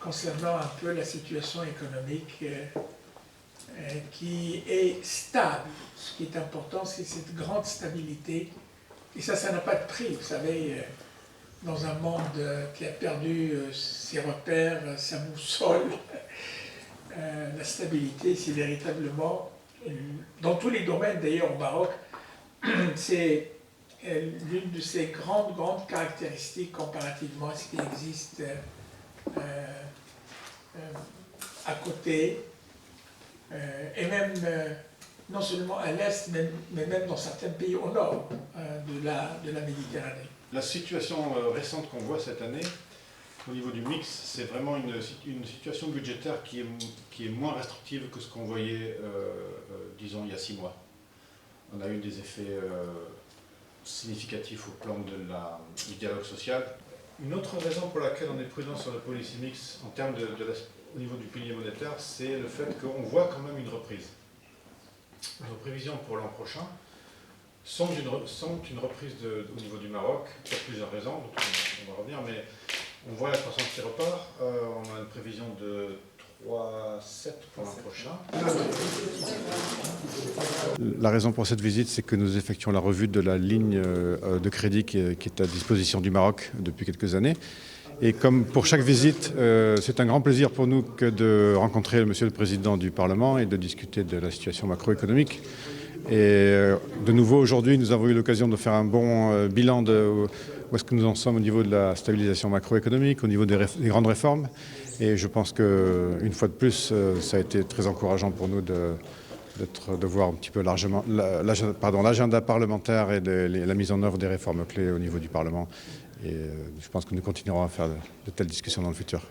concernant un peu la situation économique qui est stable. Ce qui est important, c'est cette grande stabilité. Et ça n'a pas de prix. Vous savez, dans un monde qui a perdu ses repères, sa boussole, la stabilité, c'est véritablement, dans tous les domaines d'ailleurs au Maroc, c'est l'une de ces grandes caractéristiques comparativement à ce qui existe à côté, et même non seulement à l'est, mais même dans certains pays au nord de la Méditerranée. La situation récente qu'on voit cette année, au niveau du mix, c'est vraiment une situation budgétaire qui est moins restrictive que ce qu'on voyait, disons, il y a 6 mois. On a eu des effets significatifs au plan du dialogue social. Une autre raison pour laquelle on est prudent sur la policy mix en termes au niveau du pilier monétaire, c'est le fait qu'on voit quand même une reprise. Nos prévisions pour l'an prochain sont une reprise au niveau du Maroc, pour plusieurs raisons, donc on va revenir, mais on voit la croissance qui repart, on a une prévision de 3,7 pour l'an prochain. La raison pour cette visite, c'est que nous effectuons la revue de la ligne de crédit qui est à disposition du Maroc depuis quelques années. Et comme pour chaque visite, c'est un grand plaisir pour nous que de rencontrer Monsieur le Président du Parlement et de discuter de la situation macroéconomique. Et de nouveau, aujourd'hui, nous avons eu l'occasion de faire un bon bilan de où est-ce que nous en sommes au niveau de la stabilisation macroéconomique, au niveau des grandes réformes. Et je pense qu'une fois de plus, ça a été très encourageant pour nous de voir un petit peu largement l'agenda parlementaire et la mise en œuvre des réformes clés au niveau du Parlement. Et je pense que nous continuerons à faire de telles discussions dans le futur.